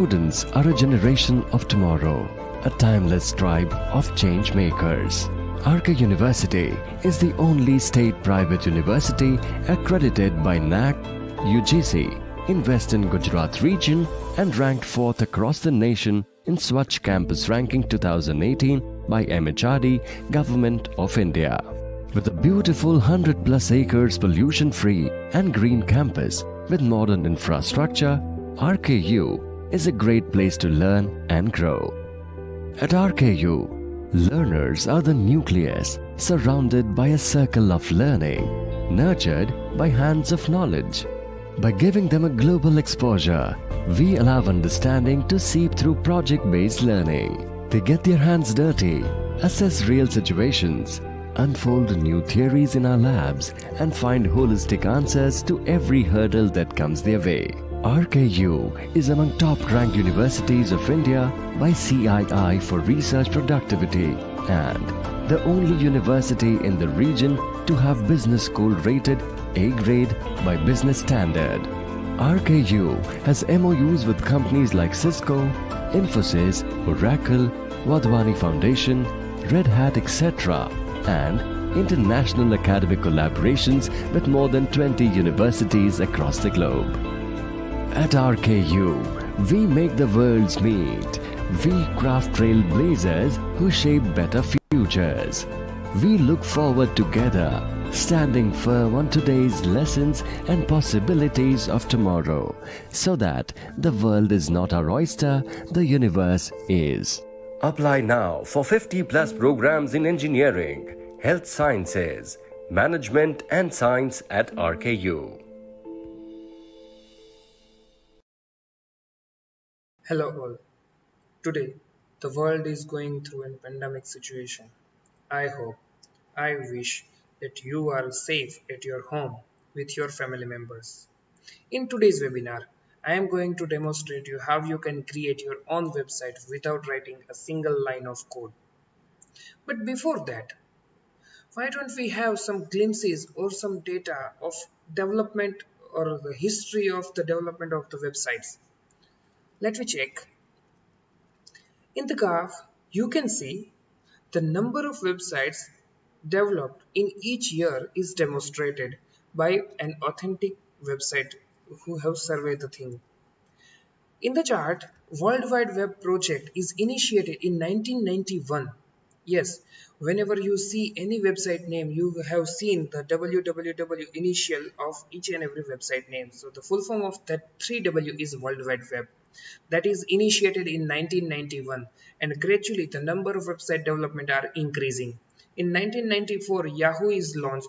Students are a generation of tomorrow, a timeless tribe of change makers. RK University is the only state private university accredited by NAC, UGC in Western Gujarat region and ranked 4th across the nation in Swachh Campus Ranking 2018 by MHRD, Government of India. With a beautiful 100 plus acres pollution-free and green campus with modern infrastructure, RKU is a great place to learn and grow. At RKU, learners are the nucleus surrounded by a circle of learning, nurtured by hands of knowledge. By giving them a global exposure, we allow understanding to seep through project-based learning. They get their hands dirty, assess real situations, unfold new theories in our labs, and find holistic answers to every hurdle that comes their way. RKU is among top-ranked universities of India by CII for research productivity and the only university in the region to have business school rated A grade by Business Standard. RKU has MOUs with companies like Cisco, Infosys, Oracle, Wadhwani Foundation, Red Hat, etc. and international academic collaborations with more than 20 universities across the globe. At RKU, we make the worlds meet. We craft trailblazers who shape better futures. We look forward together, standing firm on today's lessons and possibilities of tomorrow, so that the world is not our oyster, the universe is. Apply now for 50 plus programs in engineering, health sciences, management and science at RKU. Hello all. Today, the world is going through a pandemic situation. I wish that you are safe at your home with your family members. In today's webinar, I am going to demonstrate you how you can create your own website without writing a single line of code. But before that, why don't we have some glimpses or some data of development or the history of the development of the websites? Let me check. In the graph, you can see the number of websites developed in each year is demonstrated by an authentic website who have surveyed the thing. In the chart, World Wide Web project is initiated in 1991. Yes, whenever you see any website name, you have seen the www initial of each and every website name. So the full form of that 3W is World Wide Web. That is initiated in 1991, and gradually the number of website development are increasing. In 1994, Yahoo is launched,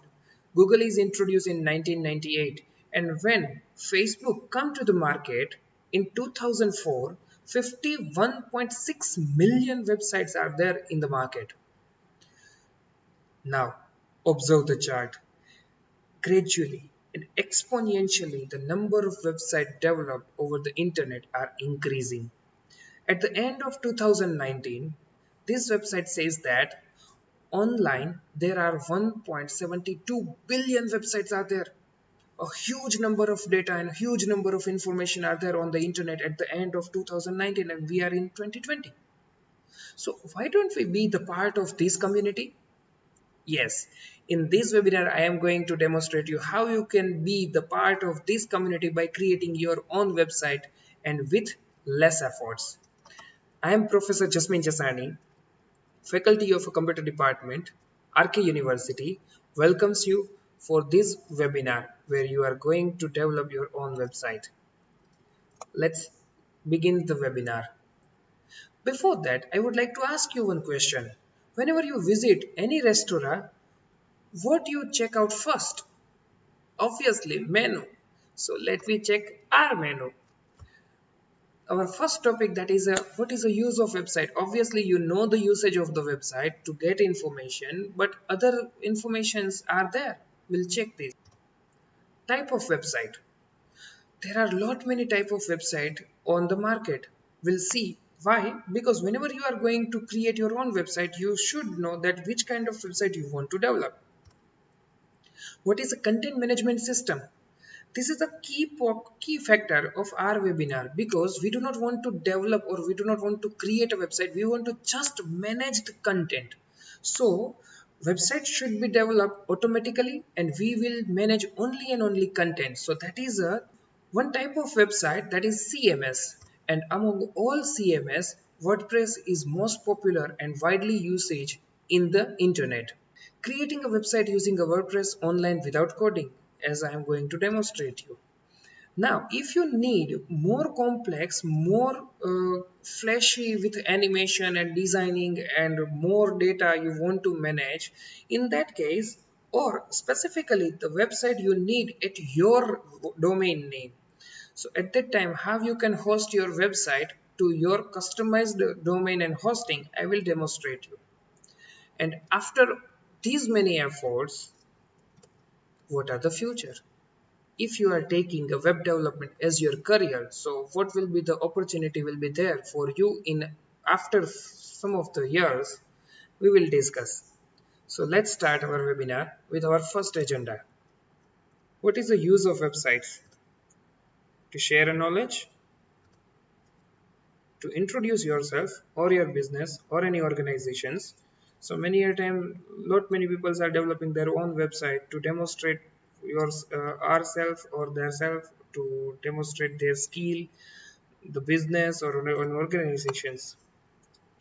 Google is introduced in 1998, and when Facebook come to the market in 2004, 51.6 million websites are there in the market. Now, observe the chart. Gradually and exponentially, the number of websites developed over the internet are increasing. At the end of 2019, this website says that online there are 1.72 billion websites are there. A huge number of data and a huge number of information are there on the internet at the end of 2019, and we are in 2020. So why don't we be the part of this community? Yes, in this webinar, I am going to demonstrate you how you can be the part of this community by creating your own website and with less efforts. I am Professor Jasmin Jasani, Faculty of a Computer Department, RK University, welcomes you for this webinar where you are going to develop your own website. Let's begin the webinar. Before that, I would like to ask you one question. Whenever you visit any restaurant, what do you check out first? Obviously, menu. So let me check our menu. Our first topic, that is what is the use of website? Obviously, you know the usage of the website to get information, but other informations are there. We'll check this. Type of website. There are lot many type of website on the market. We'll see. Why? Because whenever you are going to create your own website, you should know that which kind of website you want to develop. What is a content management system? This is the key factor of our webinar, because we do not want to develop or we do not want to create a website. We want to just manage the content. So website should be developed automatically and we will manage only and only content. So that is a one type of website, that is CMS. And among all CMS, WordPress is most popular and widely used in the internet. Creating a website using a WordPress online without coding, as I am going to demonstrate you. Now, if you need more complex, more flashy with animation and designing and more data you want to manage, in that case, or specifically the website you need at your domain name. So at that time, how you can host your website to your customized domain and hosting, I will demonstrate you. And after these many efforts, what are the future? If you are taking a web development as your career, so what will be the opportunity will be there for you in after some of the years, we will discuss. So let's start our webinar with our first agenda. What is the use of websites? To share a knowledge, to introduce yourself or your business or any organizations. So many a time, many people are developing their own website to demonstrate your ourself or their self, to demonstrate their skill, the business or an organizations,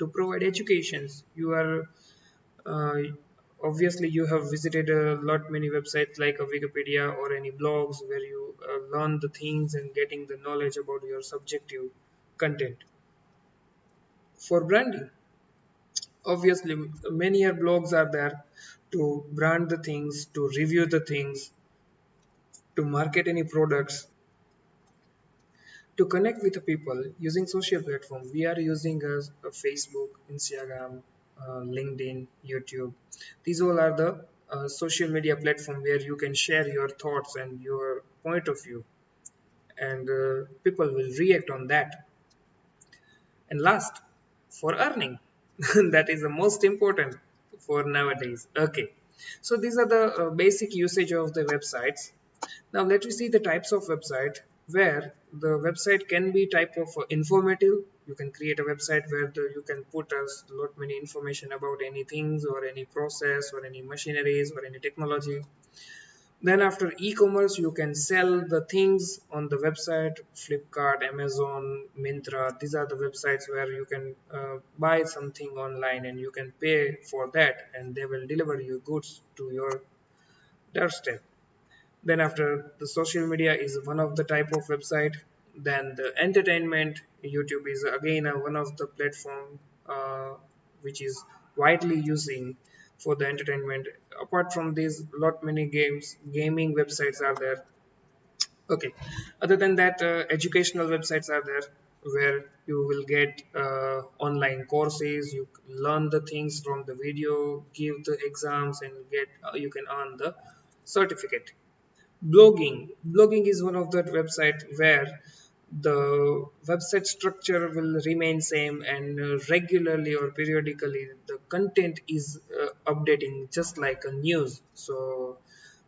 to provide educations. You are uh, obviously you have visited a lot many websites like a Wikipedia or any blogs where you learn the things and getting the knowledge about your subjective content. For branding, obviously many blogs are there to brand the things, to review the things, to market any products, to connect with the people using social platform. We are using a Facebook, Instagram, LinkedIn, YouTube. These all are the social media platform where you can share your thoughts and your point of view, and people will react on that. And last, for earning, that is the most important for nowadays. Okay, so these are the basic usage of the websites. Now let me see the types of website, where the website can be type of informative. You can create a website where you can put us lot many information about any things or any process or any machineries or any technology. Then after e-commerce, you can sell the things on the website. Flipkart, Amazon, Myntra, these are the websites where you can buy something online and you can pay for that and they will deliver you goods to your doorstep. Then after, the social media is one of the type of website. Then the entertainment, YouTube is again one of the platform which is widely using for the entertainment. Apart from these, lot many gaming websites are there. Okay, other than that, educational websites are there where you will get online courses. You learn the things from the video, give the exams and get you can earn the certificate. Blogging is one of that website where the website structure will remain same, and regularly or periodically the content is updating just like a news. So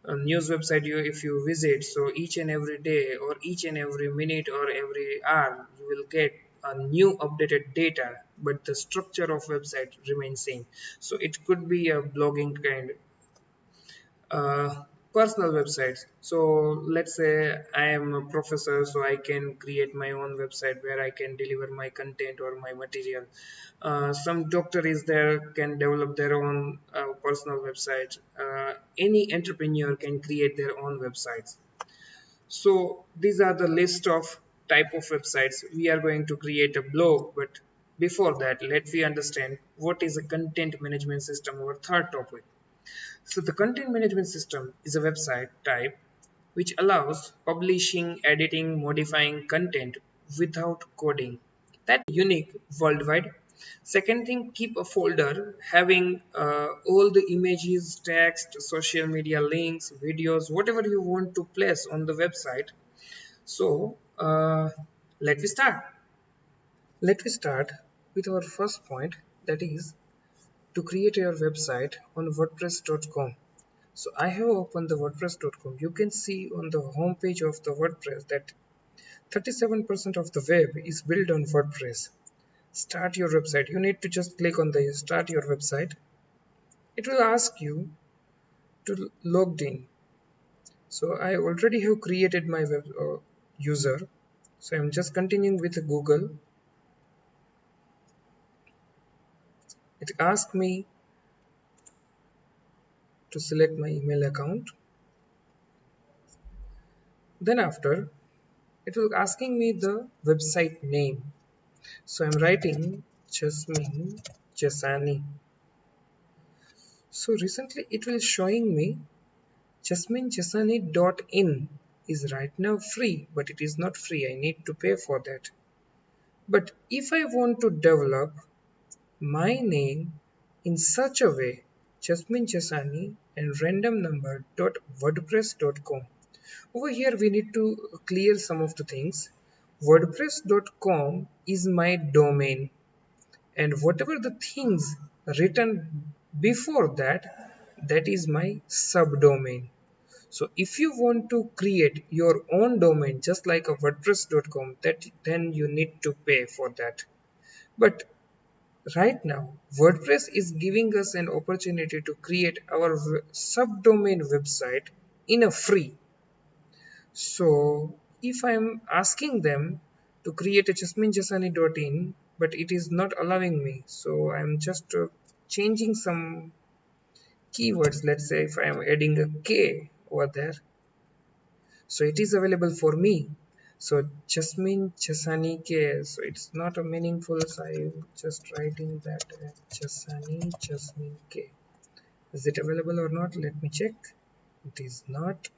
a news website, you if you visit, so each and every day or each and every minute or every hour you will get a new updated data, but the structure of website remains same. So it could be a blogging kind. uh, Personal websites, so let's say I am a professor, so I can create my own website where I can deliver my content or my material. Some doctor is there, can develop their own personal website. Any entrepreneur can create their own websites. So these are the list of type of websites. We are going to create a blog, but before that, let me understand what is a content management system, our third topic. So the content management system is a website type which allows publishing, editing, modifying content without coding. That unique worldwide. Second thing, keep a folder having all the images, text, social media links, videos, whatever you want to place on the website. So let me start. Let me start with our first point, that is to create your website on WordPress.com. So I have opened the WordPress.com. You can see on the home page of the WordPress that 37% of the web is built on WordPress. Start your website. You need to just click on the start your website. It will ask you to logged in. So I already have created my web user. So I'm just continuing with Google. It asks me to select my email account. Then after, it will asking me the website name. So I'm writing Jasmin Jasani. So recently it will showing me jasminjasani.in is right now free, but it is not free. I need to pay for that. But if I want to develop my name in such a way, Jasmin Jasani and random number.wordpress.com. Over here we need to clear some of the things. WordPress.com is my domain, and whatever the things written before that, that is my subdomain. So if you want to create your own domain just like a wordpress.com, that then you need to pay for that. But right now WordPress is giving us an opportunity to create our subdomain website in a free. So if I'm asking them to create a jasminjasani.in, but it is not allowing me, so I'm just changing some keywords. Let's say if I'm adding a K over there, so it is available for me. So Jasmin Jasani K, so it's not a meaningful, so I'm just writing that Jasani Jasmin K. Is it available or not? Let me check. It is not.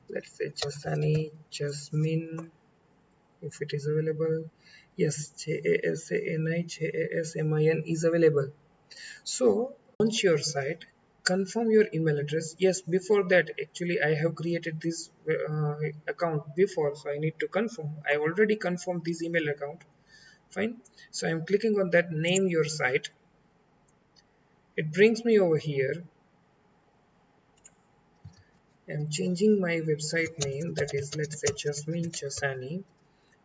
Let's say Jasani Jasmin, if it is available. Yes, JASANI is available. So launch your site, confirm your email address. Yes, before that actually I have created this account before, so I need to confirm. I already confirmed this email account. Fine. So I'm clicking on that name your site. It brings me over here. I'm changing my website name, that is, let's say Jasmin Jasani.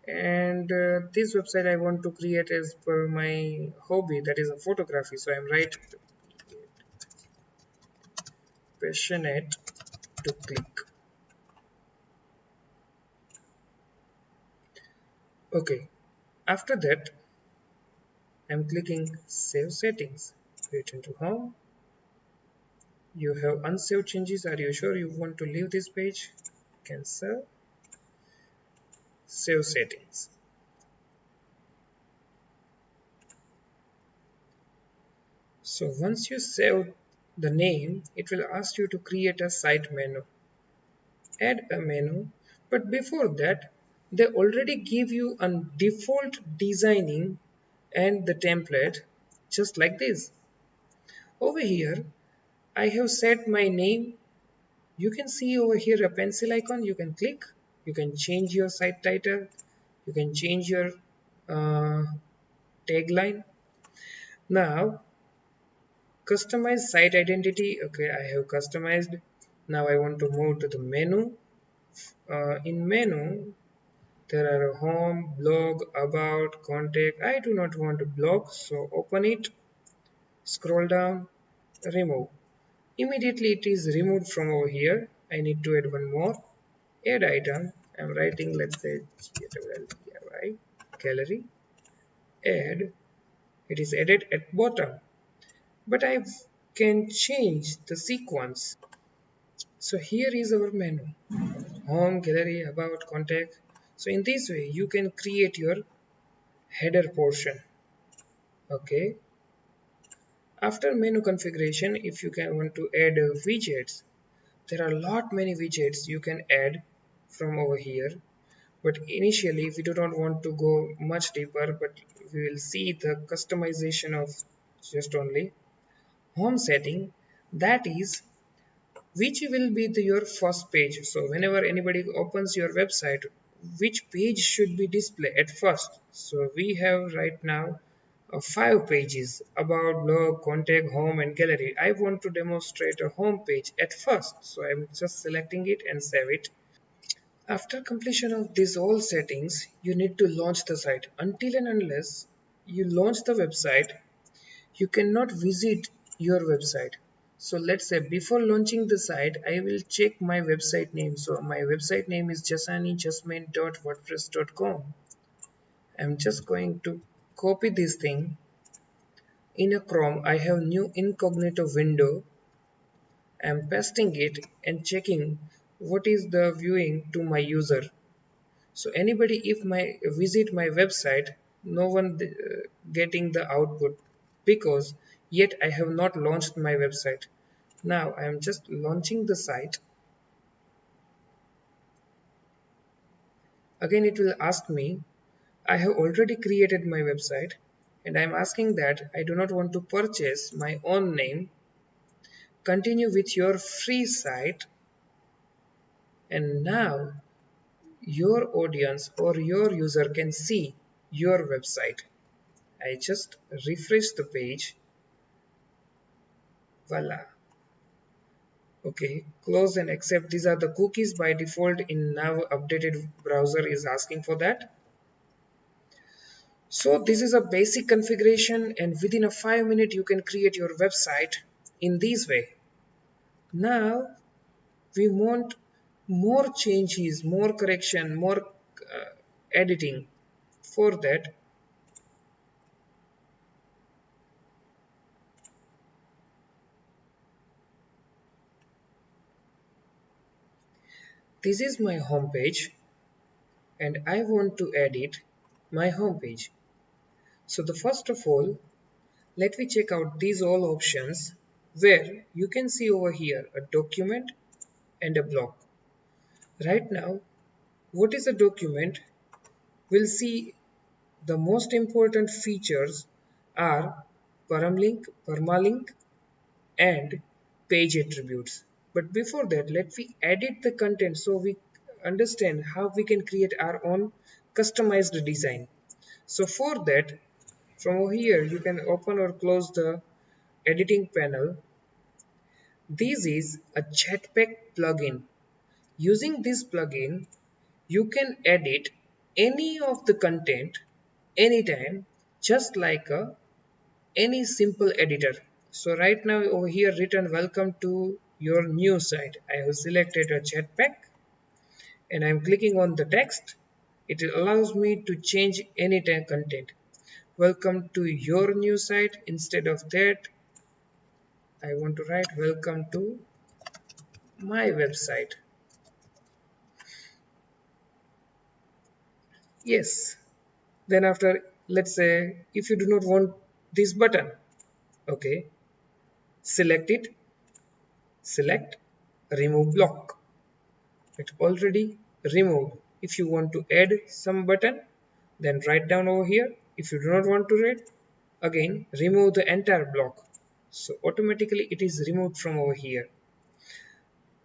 And this website I want to create as per my hobby, that is a photography. So I'm right passionate to click. Okay, after that I'm clicking save settings. Return to home. You have unsaved changes. Are you sure you want to leave this page? Cancel. Save settings. So once you save the name, it will ask you to create a site menu. Add a menu, but before that they already give you a default designing and the template just like this. Over here I have set my name. You can see over here a pencil icon. You can click. You can change your site title. You can change your uh, tagline. Now customize site identity. Okay, I have customized. Now I want to move to the menu. In menu there are home, blog, about, contact. I do not want a blog, so open it, scroll down, remove. Immediately it is removed from over here. I need to add one more. Add item. I'm writing, let's say gallery. Add. It is added at bottom. But I can change the sequence. So here is our menu. Home, gallery, about, contact. So in this way you can create your header portion. Okay. After menu configuration, if you can want to add widgets, there are a lot many widgets you can add from over here. But initially we do not want to go much deeper, but we will see the customization of just only home setting, that is which will be your first page. So whenever anybody opens your website, which page should be displayed at first. So we have right now 5 pages: about, blog, contact, home, and gallery. I want to demonstrate a home page at first, so I'm just selecting it and save it. After completion of these all settings, you need to launch the site. Until and unless you launch the website, you cannot visit your website. So let's say before launching the site, I will check my website name. So my website name is jasmin.wordpress.com. I'm just going to copy this thing. In a Chrome, I have new incognito window. I'm pasting it and checking what is the viewing to my user. So anybody if my visit my website, no one getting the output because yet I have not launched my website. Now I am just launching the site. Again it will ask me, I have already created my website and I am asking that I do not want to purchase my own name. Continue with your free site, and now your audience or your user can see your website. I just refresh the page. Voila. Okay, close and accept. These are the cookies by default in now updated browser is asking for that. So this is a basic configuration, and within a 5 minute you can create your website in this way. Now we want more changes, more correction, more editing. For that, this is my home page and I want to edit my home page. So the first of all, let me check out these all options where you can see over here a document and a block. Right now, what is a document? We'll see the most important features are permalink, and page attributes. But before that, let me edit the content so we understand how we can create our own customized design. So for that, from over here, you can open or close the editing panel. This is a Jetpack plugin. Using this plugin, you can edit any of the content anytime, just like any simple editor. So right now over here written welcome to your new site. I have selected a Jetpack and I'm clicking on the text. It allows me to change any content. Welcome to your new site. Instead of that, I want to write welcome to my website. Yes. Then after, let's say if you do not want this button, okay, select it, select remove block. It already removed. If you want to add some button, then write down over here. If you do not want to read, again remove the entire block. So automatically it is removed from over here.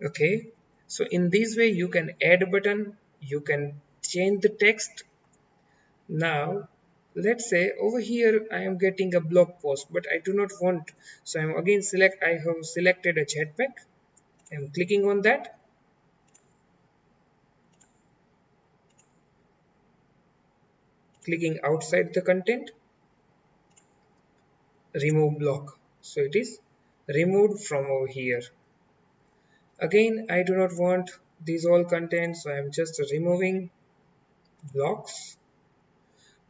Okay, so in this way you can add a button, you can change the text. Now let's say over here I am getting a blog post, but I do not want, so I'm again I have selected a Jetpack. I'm clicking on that. Clicking outside the content, remove block. So it is removed from over here. Again, I do not want these all content, so I'm just removing blocks.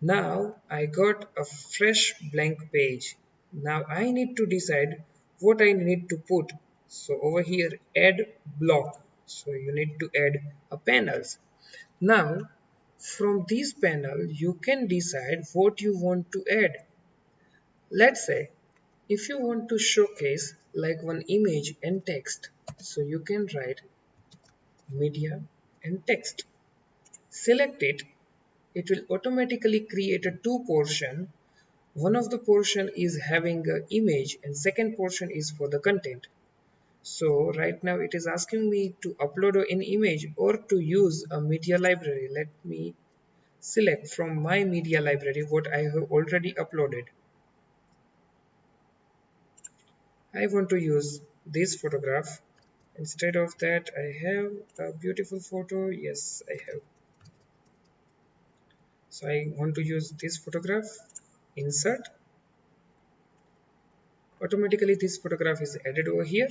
Now I got a fresh blank page. Now I need to decide what I need to put. So over here, add block. So you need to add a panels. Now from this panel, you can decide what you want to add. Let's say if you want to showcase like one image and text, so you can write media and text. Select it. It will automatically create a two portion. One of the portion is having an image and second portion is for the content. So right now it is asking me to upload an image or to use a media library. Let me select from my media library what I have already uploaded. I want to use this photograph. Instead of that, I have a beautiful photo. Yes, I have. So I want to use this photograph. Insert. Automatically, this photograph is added over here.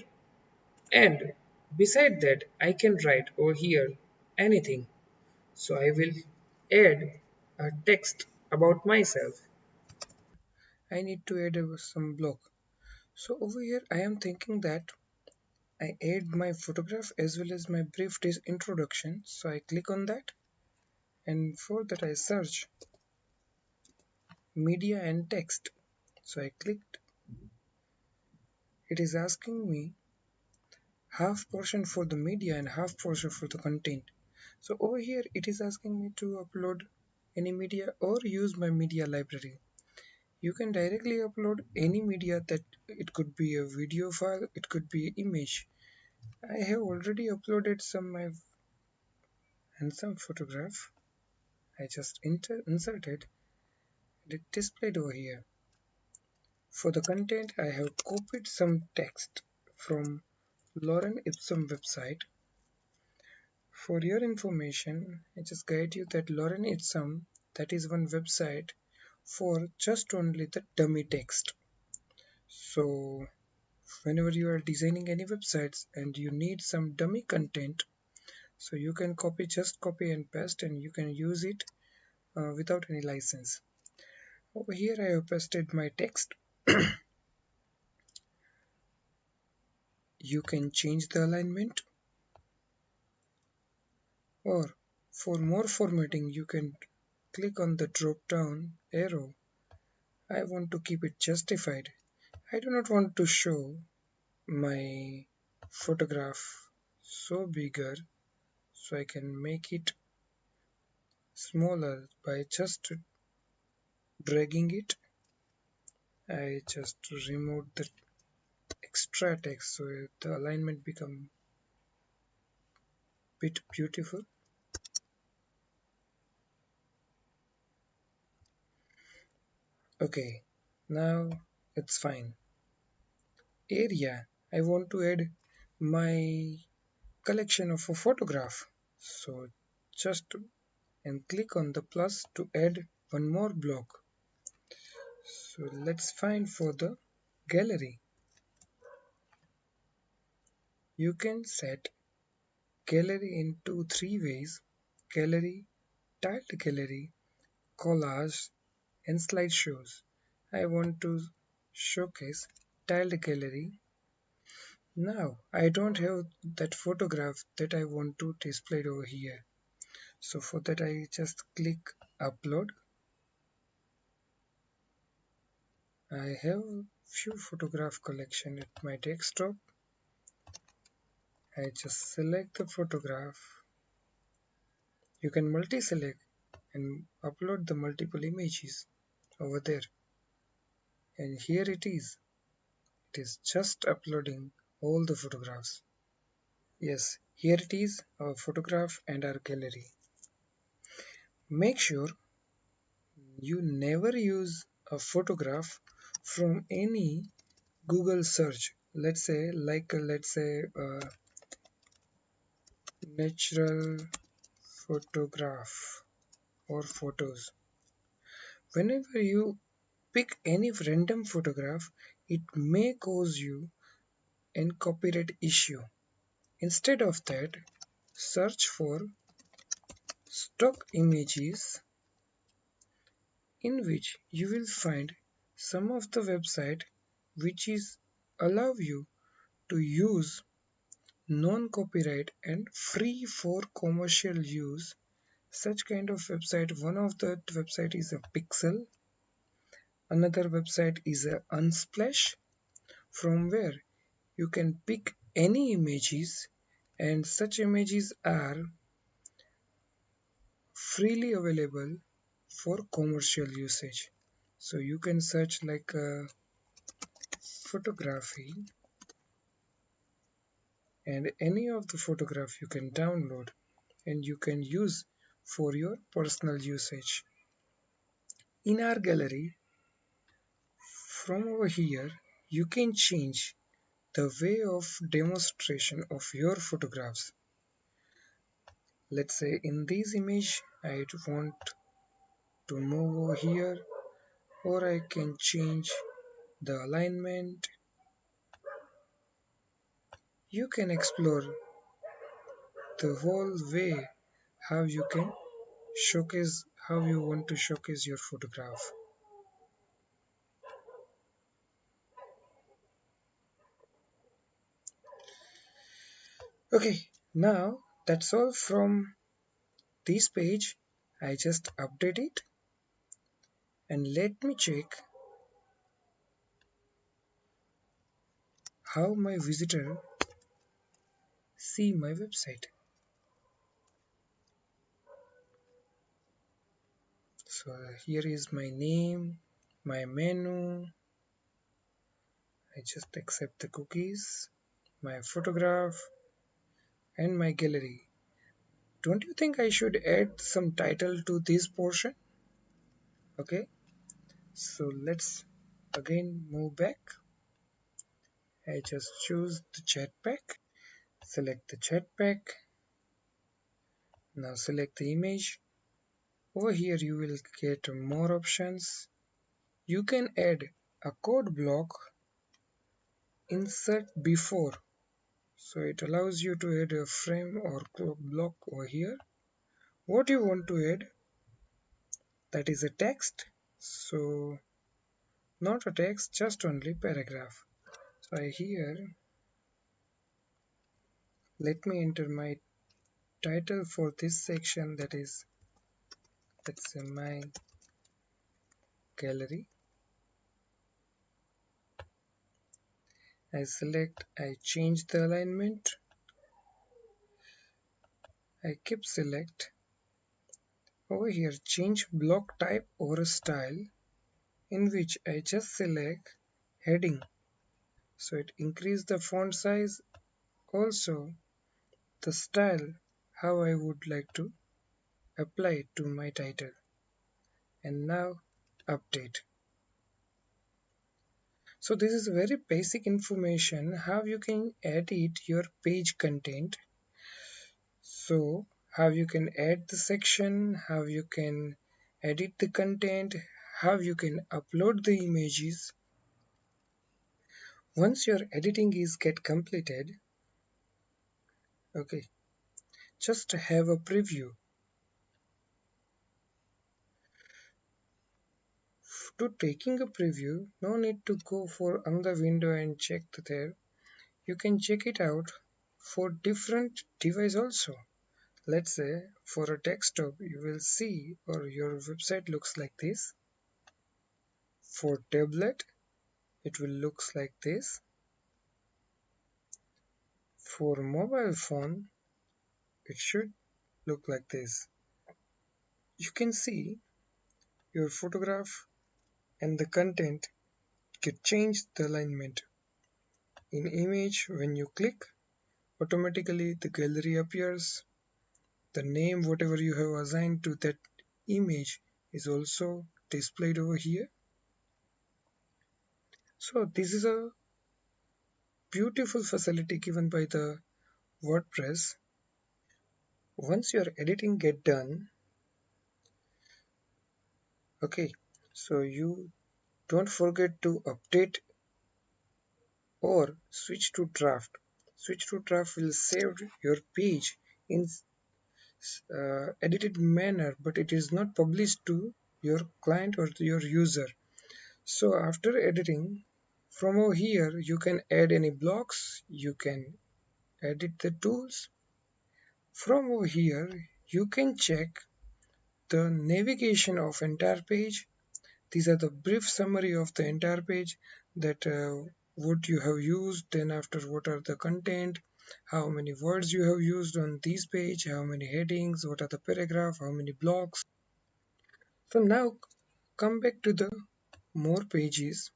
And beside that, I can write over here anything. So I will add a text about myself. I need to add some block. So over here, I am thinking that I add my photograph as well as my brief introduction. So I click on that, and for that I search media and text. So I clicked. It is asking me half portion for the media and half portion for the content. So over here it is asking me to upload any media or use my media library. You can directly upload any media, that it could be a video file, it could be image. I have already uploaded some my handsome photograph. I just inserted it displayed over here. For the content, I have copied some text from Lauren Ipsum website. For your information, I just guide you that Lauren Ipsum, that is one website for just only the dummy text. So whenever you are designing any websites and you need some dummy content, so you can just copy and paste, and you can use it without any license. Over here I have pasted my text. You can change the alignment, or for more formatting you can click on the drop down arrow. I want to keep it justified. I do not want to show my photograph so bigger, so I can make it smaller by just dragging it. I just remove the extra text so the alignment become bit beautiful. Okay, now it's fine. Area, I want to add my collection of a photograph. So just and click on the plus to add one more block. So let's find for the gallery. You can set gallery in three ways: gallery, tiled gallery, collage, and slideshows. I want to showcase tiled gallery. Now I don't have that photograph that I want to display over here. So for that I just click upload. I have few photograph collection at my desktop. I just select the photograph. You can multi-select and upload the multiple images over there. And here it is. It is just uploading all the photographs. Yes, here it is, our photograph and our gallery. Make sure you never use a photograph from any Google search. Let's say natural photograph or photos. Whenever you pick any random photograph, it may cause you a copyright issue. Instead of that, search for stock images, in which you will find some of the website which is allow you to use non-copyright and free for commercial use. Such kind of website, one of the website is a Pixel, another website is a Unsplash, from where you can pick any images, and such images are freely available for commercial usage. So you can search like photography, and any of the photograph you can download and you can use for your personal usage. In our gallery, from over here, you can change the way of demonstration of your photographs. Let's say in this image I want to move over here, or I can change the alignment. You can explore the whole way how you can showcase how you want to showcase your photograph. Okay, now that's all from this page. I just update it and let me check how my visitor see my website. So here is my name, my menu. I just accept the cookies, my photograph, and my gallery. Don't you think I should add some title to this portion? Okay, so let's again move back. I just choose the Jetpack, select the Jetpack. Now select the image. Over here you will get more options. You can add a code block insert before. So it allows you to add a frame or code block over here. What you want to add, that is a text. So not a text, just only paragraph. So here let me enter my title for this section, that is, let's say, my gallery. I select, I change the alignment, I keep select. Over here change block type or a style, in which I just select heading. So it increase the font size, also the style how I would like to apply it to my title. And now update. So this is very basic information how you can edit your page content. So how you can add the section, how you can edit the content, how you can upload the images. Once your editing is get completed, okay, just have a preview. To taking a preview, no need to go for another window and check there. You can check it out for different device also. Let's say for a desktop you will see or your website looks like this. For tablet it will looks like this. For mobile phone it should look like this. You can see your photograph and the content get changed the alignment. In image, when you click, automatically the gallery appears. The name whatever you have assigned to that image is also displayed over here. So this is a beautiful facility given by the WordPress. Once your editing get done, okay, so you don't forget to update or switch to draft. Switch to draft will save your page in edited manner, but it is not published to your client or to your user. So after editing, from over here you can add any blocks, you can edit the tools. From over here you can check the navigation of entire page. These are the brief summary of the entire page, that what you have used, then after what are the content, how many words you have used on this page, how many headings, what are the paragraph, how many blocks. So now come back to the more pages.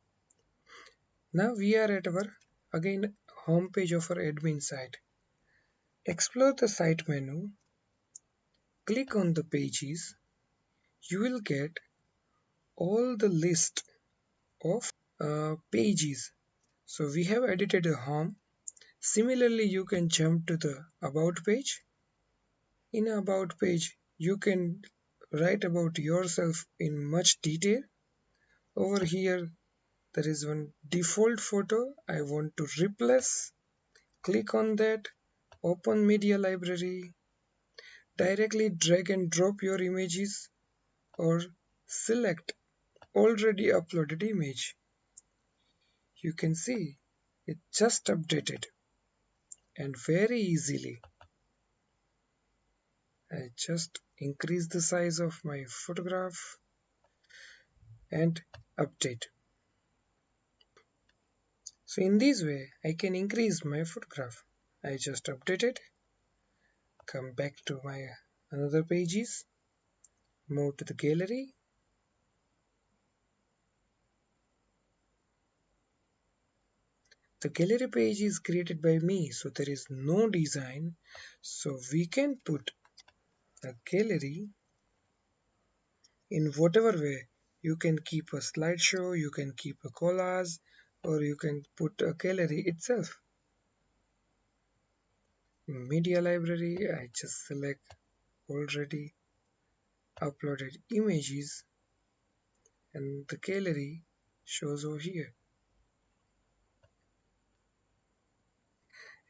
Now we are at our again home page of our admin site. Explore the site menu, click on the pages. You will get all the list of pages. So we have edited a home. Similarly, you can jump to the about page. In about page, you can write about yourself in much detail. Over here, there is one default photo I want to replace. Click on that, open media library, directly drag and drop your images or select already uploaded image. You can see it just updated and very easily. I just increase the size of my photograph and update. So in this way, I can increase my photograph. I just update it, come back to my another pages, move to the gallery. The gallery page is created by me, so there is no design. So we can put a gallery in whatever way. You can keep a slideshow, you can keep a collage, or you can put a gallery itself. Media library, I just select already uploaded images and the gallery shows over here.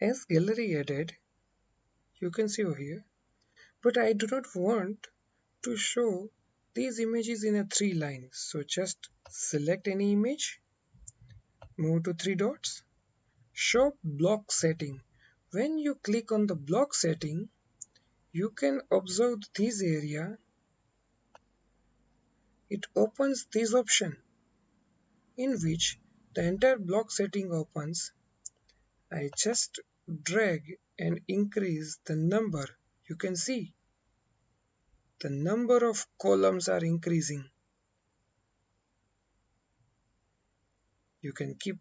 As gallery added, you can see over here, but I do not want to show these images in a 3 lines. So just select any image, move to 3 dots, show block setting. When you click on the block setting, you can observe this area. It opens this option in which the entire block setting opens. I just drag and increase the number. You can see the number of columns are increasing. You can keep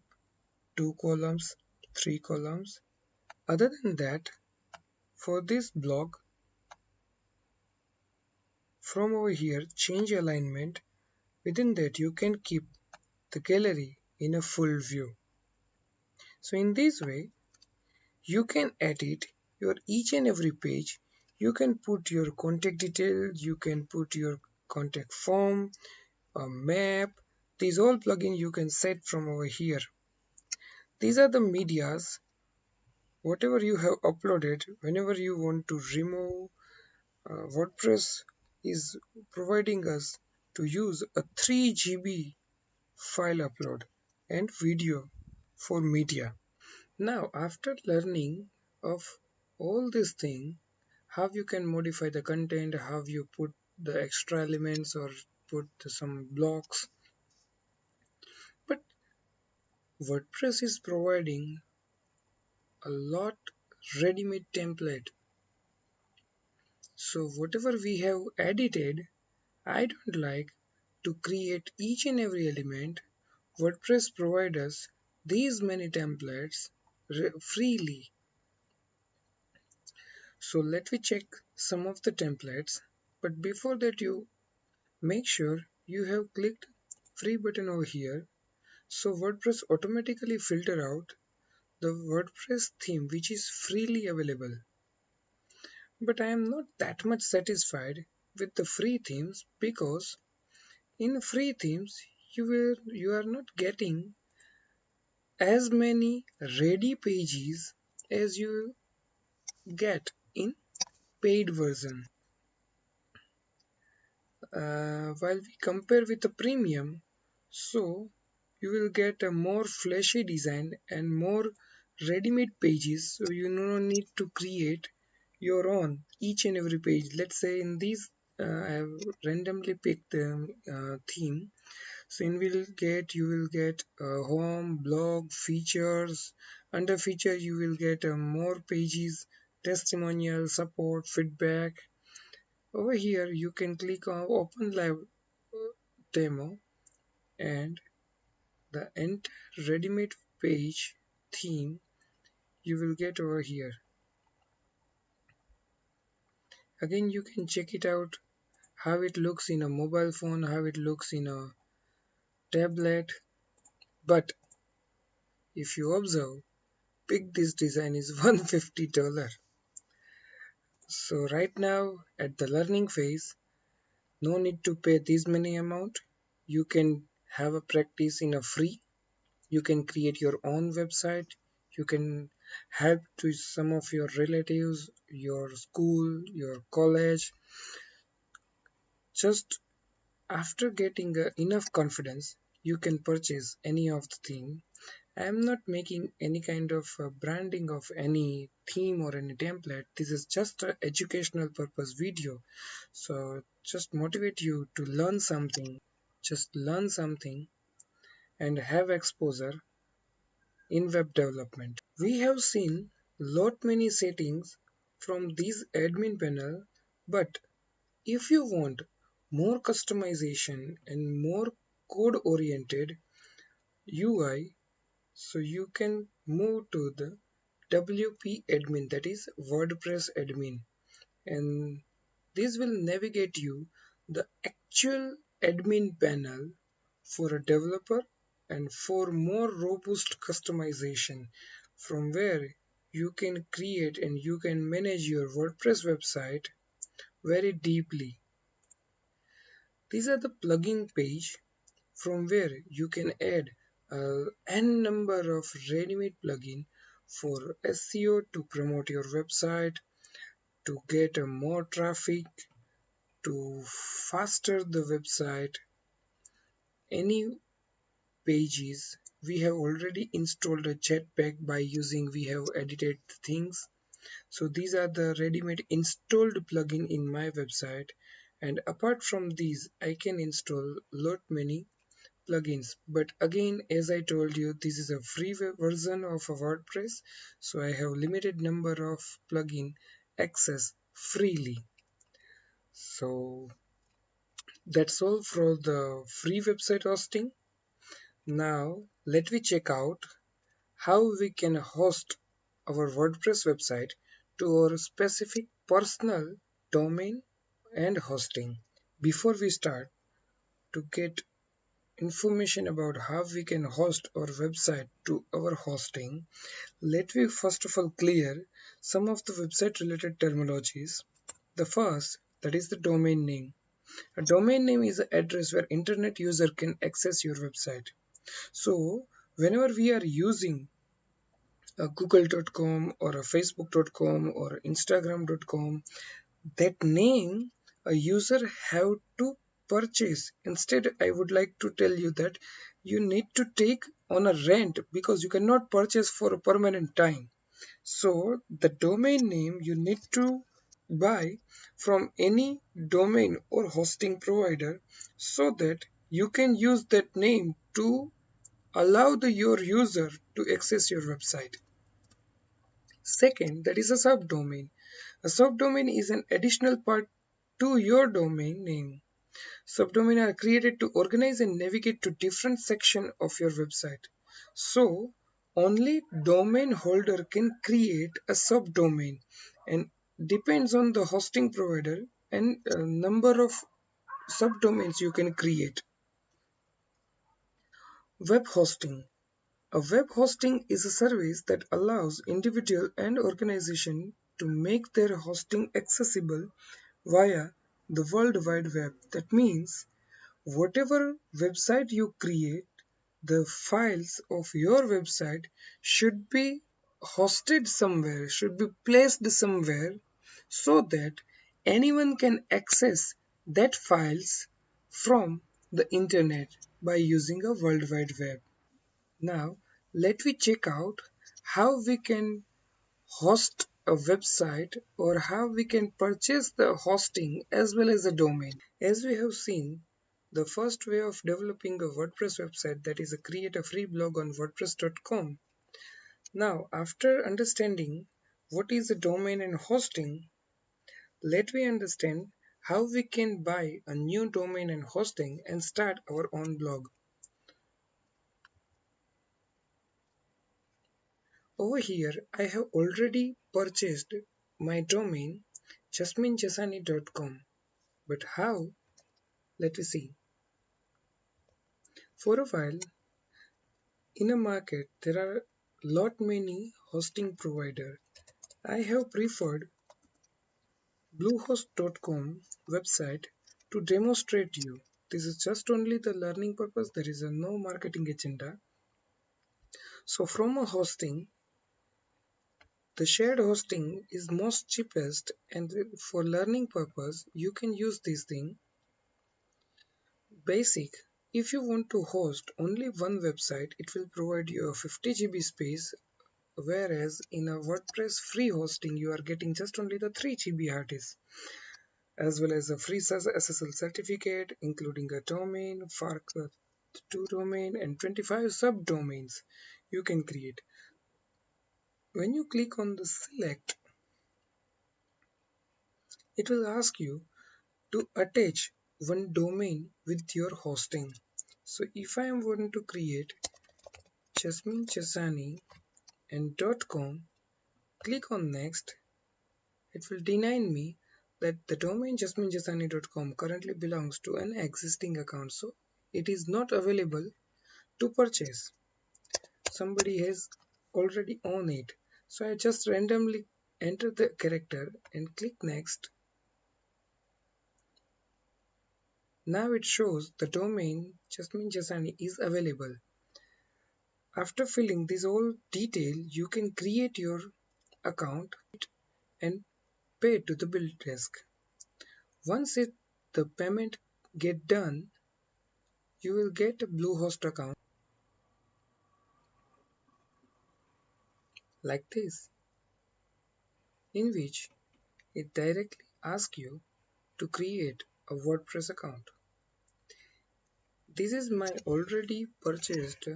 2 columns, 3 columns. Other than that, for this block, from over here, change alignment. Within that, you can keep the gallery in a full view. So in this way, you can edit your each and every page. You can put your contact details, you can put your contact form, a map. These all plugins you can set from over here. These are the medias, whatever you have uploaded. Whenever you want to remove, WordPress is providing us to use a 3 GB file upload and video for media. Now, after learning of all these things, how you can modify the content, how you put the extra elements or put some blocks, but WordPress is providing a lot ready-made template. So whatever we have edited, I don't like to create each and every element. WordPress provides us these many templates freely. So let me check some of the templates. But before that, you make sure you have clicked free button over here. So WordPress automatically filter out the WordPress theme which is freely available. But I am not that much satisfied with the free themes because in free themes you are not getting as many ready pages as you get in paid version. While we compare with the premium, so you will get a more flashy design and more ready-made pages, so you no need to create your own each and every page. Let's say in this I have randomly picked the theme. So in you will get home, blog, features. Under feature you will get more pages, testimonial, support, feedback. Over here you can click on open live demo and the entire ready-made page theme you will get over here. Again, you can check it out how it looks in a mobile phone, how it looks in a tablet. But If you observe, pick this design is $150. So right now at the learning phase, no need to pay this many amount. You can have a practice in a free. You can create your own website. You can help to some of your relatives, your school, your college. Just after getting enough confidence, you can purchase any of the theme. I am not making any kind of branding of any theme or any template. This is just an educational purpose video. So just motivate you to learn something. Just learn something and have exposure in web development. We have seen lot many settings from this admin panel, but if you want more customization and more code oriented UI, so you can move to the WP admin, that is WordPress admin, and this will navigate you the actual admin panel for a developer and for more robust customization from where you can create and you can manage your WordPress website very deeply. These are the plugin page from where you can add n number of ready-made plugin for SEO to promote your website, to get more traffic, to faster the website, any pages. We have already installed a Jetpack by using we have edited things. So these are the ready-made installed plugin in my website, and apart from these I can install lot many plugins. But again, as I told you, this is a free version of a WordPress, so I have limited number of plugin access freely. So that's all for the free website hosting. Now let me check out how we can host our WordPress website to our specific personal domain and hosting. Before we start, to get information about how we can host our website to our hosting, let me first of all clear some of the website related terminologies. The first, that is the domain name. A domain name is the address where internet user can access your website. So whenever we are using a google.com or a facebook.com or instagram.com, that name a user have to purchase. Instead, I would like to tell you that you need to take on a rent because you cannot purchase for a permanent time. So the domain name you need to buy from any domain or hosting provider so that you can use that name to allow your user to access your website. Second, that is a subdomain. A subdomain is an additional part to your domain name. Subdomain are created to organize and navigate to different sections of your website. So, only domain holder can create a subdomain and depends on the hosting provider and number of subdomains you can create. Web hosting. A web hosting is a service that allows individual and organization to make their hosting accessible via the World Wide Web. That means whatever website you create, the files of your website should be hosted somewhere, should be placed somewhere so that anyone can access that files from the internet by using a World Wide Web. Now, let me check out how we can host a website or how we can purchase the hosting as well as a domain. As we have seen, the first way of developing a WordPress website, that is create a free blog on wordpress.com. Now, after understanding what is a domain and hosting, let me understand how we can buy a new domain and hosting and start our own blog. Over here, I have already purchased my domain jasminjasani.com. But how? Let us see. For a while, In a market, there are lot many hosting provider. I have preferred bluehost.com website to demonstrate you. This is just only the learning purpose. There is a no marketing agenda. So from a hosting, the shared hosting is most cheapest, and for learning purpose, you can use this thing. Basic. If you want to host only one website, it will provide you a 50 GB space, whereas in a WordPress free hosting, you are getting just only the 3 GB hard disk, as well as a free SSL certificate, including a domain, FARC2 domain, and 25 subdomains you can create. When you click on the select, it will ask you to attach one domain with your hosting. So if I am going to create Jasmin Jasani and .com, click on next. It will deny me that the domain jasminjasani.com currently belongs to an existing account, so it is not available to purchase. Somebody has already owned it. So I just randomly enter the character and click next. Now it shows the domain Jasmin Jasani is available. After filling this whole detail, you can create your account and pay to the bill desk. Once the payment get done, you will get a Bluehost account like this, in which it directly asks you to create a WordPress account. This is my already purchased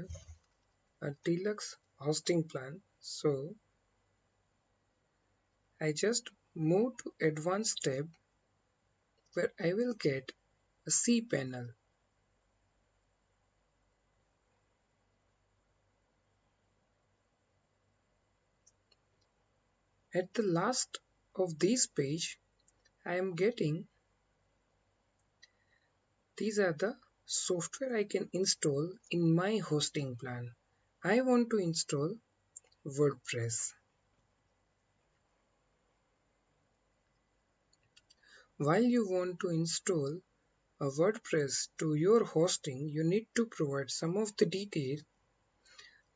a deluxe hosting plan, so I just move to advanced tab where I will get a cPanel. At the last of this page, I am getting these are the software I can install in my hosting plan. I want to install WordPress. While you want to install a WordPress to your hosting, you need to provide some of the detail.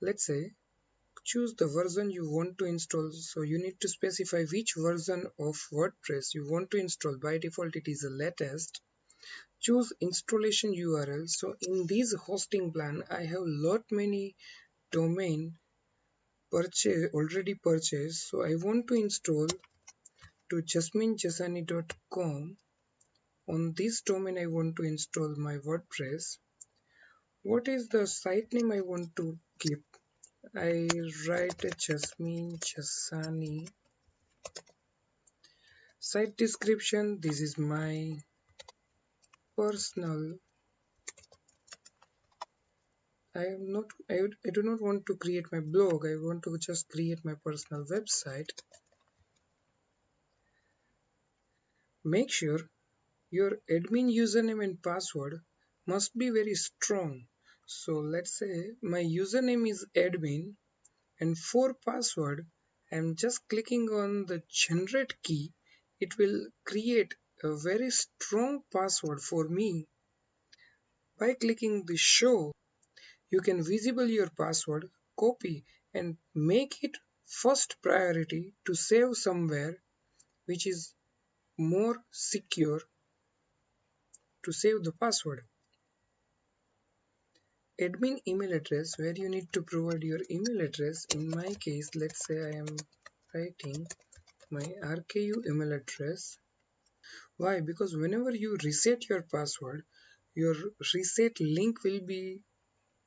Let's say choose the version you want to install. So you need to specify which version of WordPress you want to install. By default, it is the latest. Choose installation URL. So in this hosting plan, I have lot many domain already purchased. So I want to install to jasminjasani.com. On this domain, I want to install my WordPress. What is the site name I want to keep? I write Jasmin Jasani. Site description. This is my personal. I do not want to create my blog. I want to just create my personal website. Make sure your admin username and password must be very strong. So let's say my username is admin, and for password I'm just clicking on the generate key. It will create a very strong password for me. By clicking the show, you can visible your password, copy and make it first priority to save somewhere which is more secure to save the password. Admin email address, where you need to provide your email address. In my case, let's say I am writing my RKU email address. Why? Because whenever you reset your password, your reset link will be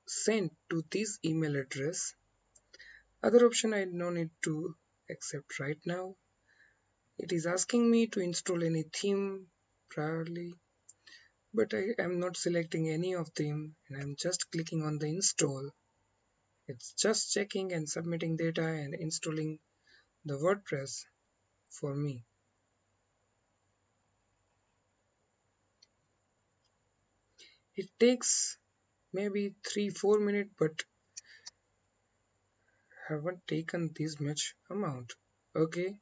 sent to this email address. Other option I no need to accept right now. It is asking me to install any theme priorly, but I am not selecting any of them and I'm just clicking on the install. It's just checking and submitting data and installing the WordPress for me. It takes maybe 3-4 minutes, but haven't taken this much amount. Okay,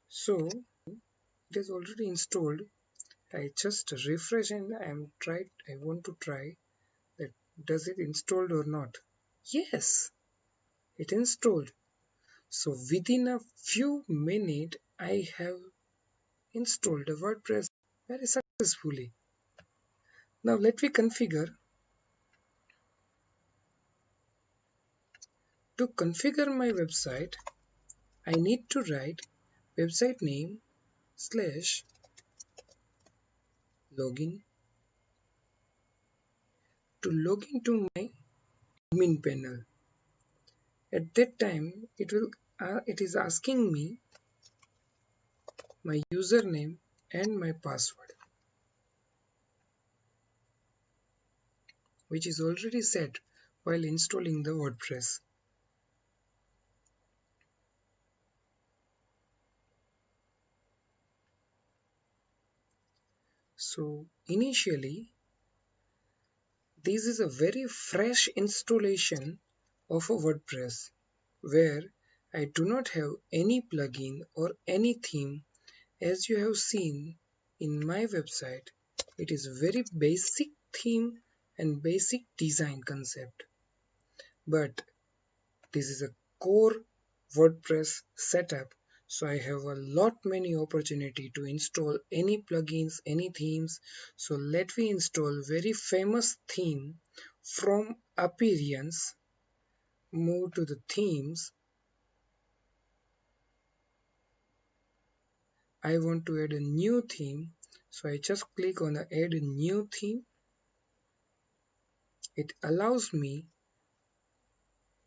so it is already installed. I just refresh and I want to try that does it installed or not. Yes, it installed. So within a few minutes I have installed a WordPress very successfully. Now let me configure. To configure my website, I need to write website name slash login. To log into my admin panel. At that time, it is asking me my username and my password, which is already set while installing the WordPress. So initially, this is a very fresh installation of a WordPress where I do not have any plugin or any theme. As you have seen in my website, it is very basic theme and basic design concept. But this is a core WordPress setup, so I have a lot many opportunity to install any plugins, any themes. So let me install very famous theme from appearance, move to the themes. I want to add a new theme, so I just click on the add a new theme. It allows me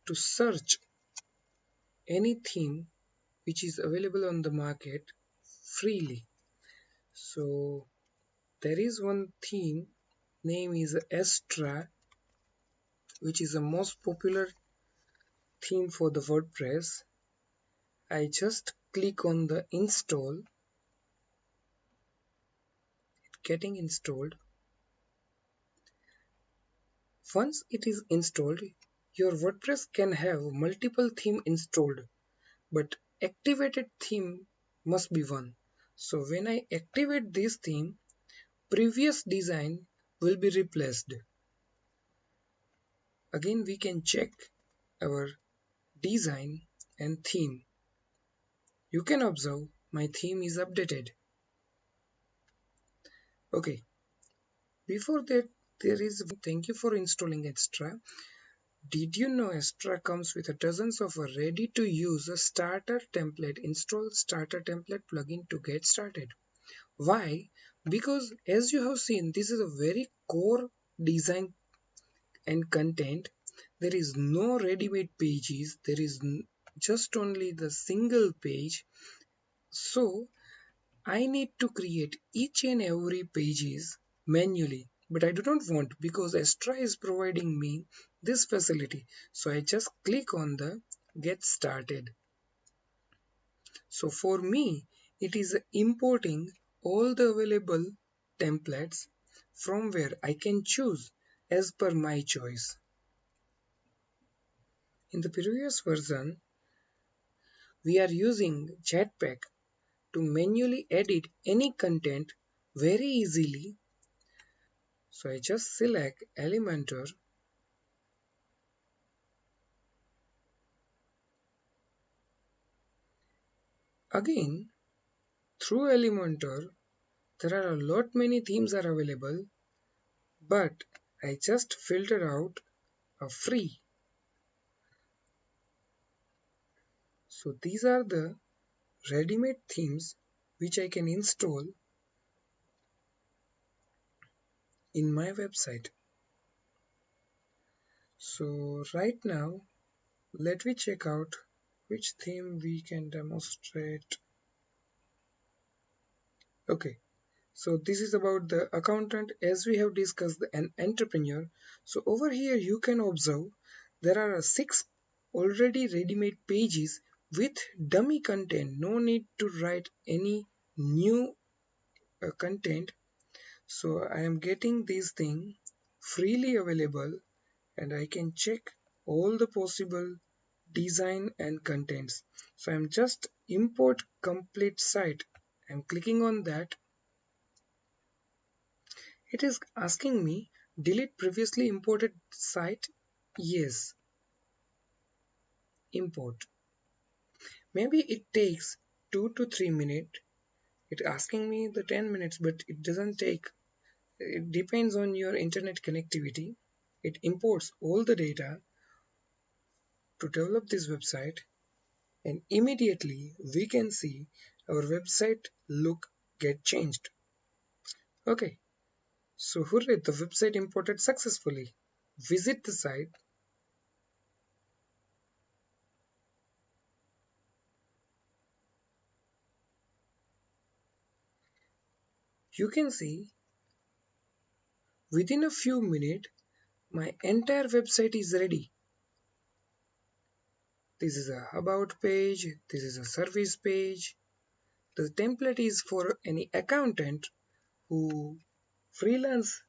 to search any theme which is available on the market freely. So there is one theme, name is Astra, which is the most popular theme for the WordPress. I just click on the install, getting installed. Once it is installed, your WordPress can have multiple themes installed, but activated theme must be one. So when I activate this theme, previous design will be replaced. Again, we can check our design and theme. You can observe my theme is updated. Okay, before that, there is thank you for installing Extra. Did you know Extra comes with a dozens of a ready to use a starter template? Install starter template plugin to get started. Why? Because as you have seen, this is a very core design and content. There is no ready-made pages. There is just only the single page. So I need to create each and every pages manually, but I do not want because Astra is providing me this facility. So I just click on the get started. So for me, it is importing all the available templates from where I can choose as per my choice. In the previous version, we are using Jetpack to manually edit any content very easily. So I just select Elementor. Again, through Elementor, there are a lot many themes are available, but I just filter out a free. So these are the ready-made themes which I can install in my website. So right now, let me check out which theme we can demonstrate. Okay, so this is about the accountant as we have discussed an entrepreneur. So over here you can observe there are 6 already ready-made pages with dummy content. No need to write any new content. So I am getting this thing freely available and I can check all the possible design and contents. So I'm just import complete site. I'm clicking on that. It is asking me delete previously imported site. Yes, import. Maybe it takes 2 to 3 minutes. It's asking me the 10 minutes, but it doesn't take. It depends on your internet connectivity. It imports all the data to develop this website, and immediately we can see our website look get changed. Okay, so hooray, the website imported successfully. Visit the site. You can see within a few minutes my entire website is ready. This is a about page, this is a service page. The template is for any accountant who freelance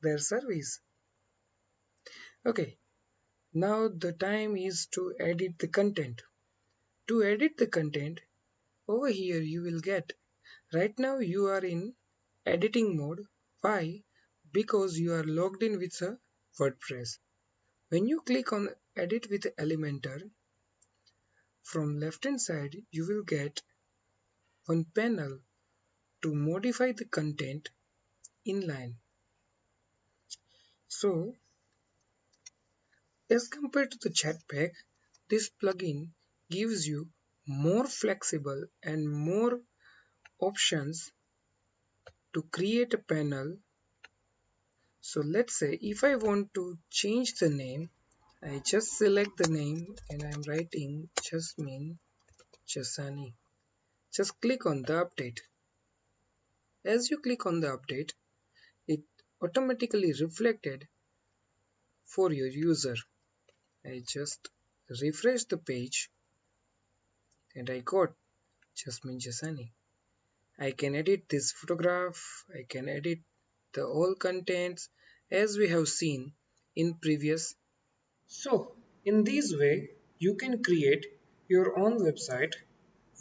their service. Okay, now the time is to edit the content. To edit the content, over here you will get, right now you are in editing mode. Why? Because you are logged in with a WordPress. When you click on edit with Elementor, from left hand side you will get one panel to modify the content inline. So as compared to the Jetpack, this plugin gives you more flexible and more options to create a panel. So let's say if I want to change the name, I just select the name and I'm writing Jasmin Jasani. Just click on the update. As you click on the update, it automatically reflected for your user. I just refresh the page and I got Jasmin Jasani. I can edit this photograph, I can edit the all contents as we have seen in previous. So in this way you can create your own website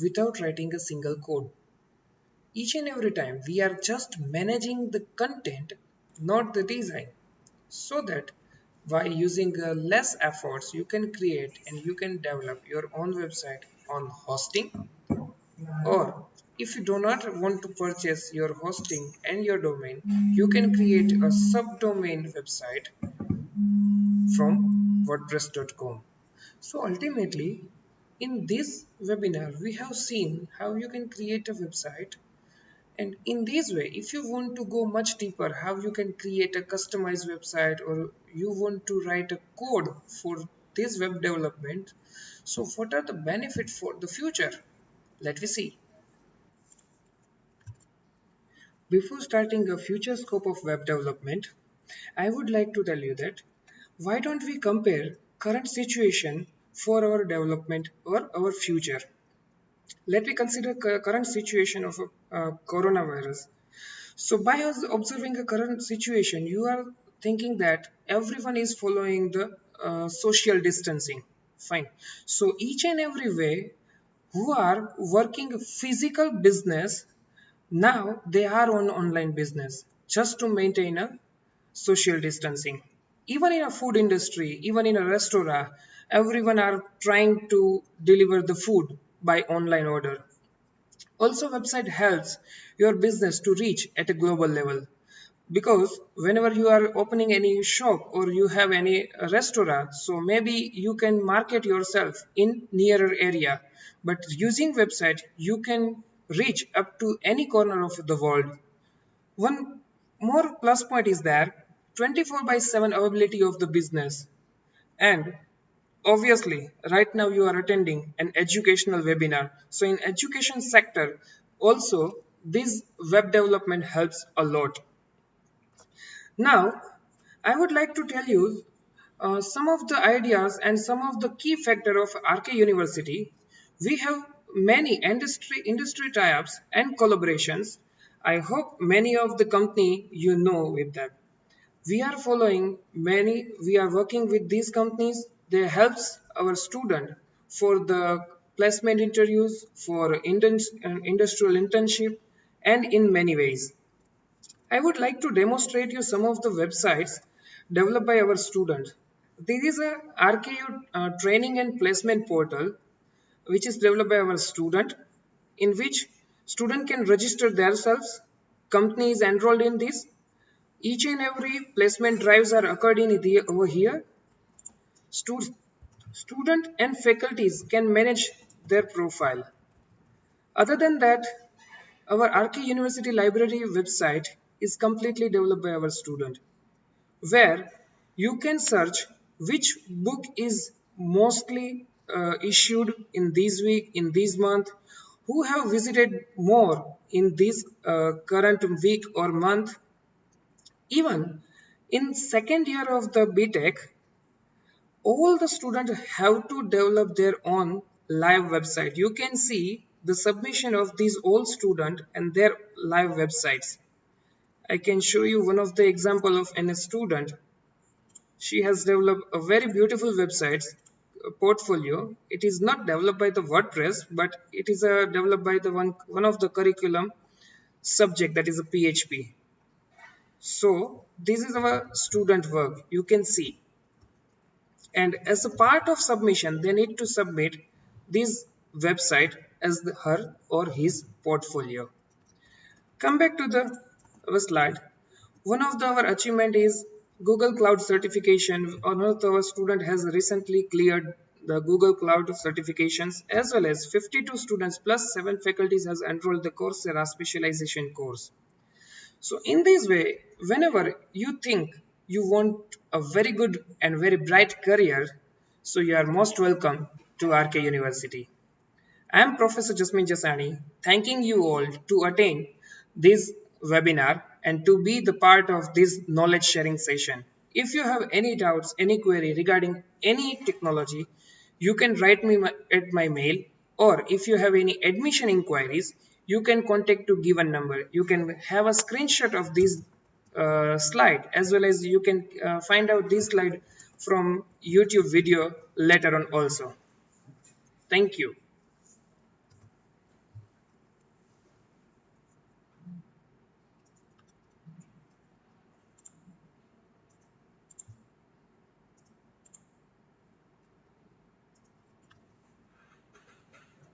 without writing a single code. Each and every time we are just managing the content, not the design, so that by using less efforts you can create and you can develop your own website on hosting, or if you do not want to purchase your hosting and your domain, you can create a subdomain website from WordPress.com. So ultimately, in this webinar, we have seen how you can create a website. And in this way, if you want to go much deeper, how you can create a customized website, or you want to write a code for this web development. So what are the benefits for the future? Let me see. Before starting a future scope of web development, I would like to tell you that why don't we compare current situation for our development or our future? Let me consider current situation of coronavirus. So by us observing a current situation, you are thinking that everyone is following the social distancing. Fine. So each and every way who are working physical business, now they are on online business just to maintain a social distancing. Even in a food industry, even in a restaurant, everyone are trying to deliver the food by online order. Also, website helps your business to reach at a global level, because whenever you are opening any shop or you have any restaurant, so maybe you can market yourself in nearer area, but using website you can reach up to any corner of the world. One more plus point is that 24 by 7 availability of the business. And obviously right now you are attending an educational webinar, so in education sector also this web development helps a lot. Now I would like to tell you some of the ideas and some of the key factor of RK University. We have many industry tie-ups and collaborations. I hope many of the company you know with them. We are following many, we are working with these companies They helps our student for the placement interviews, for industrial internship, and in many ways. I would like to demonstrate you some of the websites developed by our student. This is a RKU training and placement portal which is developed by our student, in which student can register themselves. Company is enrolled in this. Each and every placement drives are occurred in over here. Stud- Student and faculties can manage their profile. Other than that, our RK University Library website is completely developed by our student, where you can search which book is mostly issued in this week, in this month, who have visited more in this current week or month. Even in second year of the BTech, all the students have to develop their own live website. You can see the submission of these all students and their live websites. I can show you one of the example of a student. She has developed a very beautiful website portfolio. It is not developed by the WordPress, but it is developed by the one of the curriculum subject, that is a PHP. So this is our student work, you can see. And as a part of submission, they need to submit this website as her or his portfolio. Come back to the our slide. One of our achievement is Google Cloud certification. One of our student has recently cleared the Google Cloud certifications, as well as 52 students plus 7 faculties has enrolled the Coursera specialization course. So in this way, whenever you think you want a very good and very bright career, so you are most welcome to RK University. I am Professor Jasmin Jasani, thanking you all to attend this webinar and to be the part of this knowledge sharing session. If you have any doubts, any query regarding any technology, you can write me at my mail, or if you have any admission inquiries, you can contact to given number. You can have a screenshot of this slide, as well as you can find out this slide from YouTube video later on also. Thank you.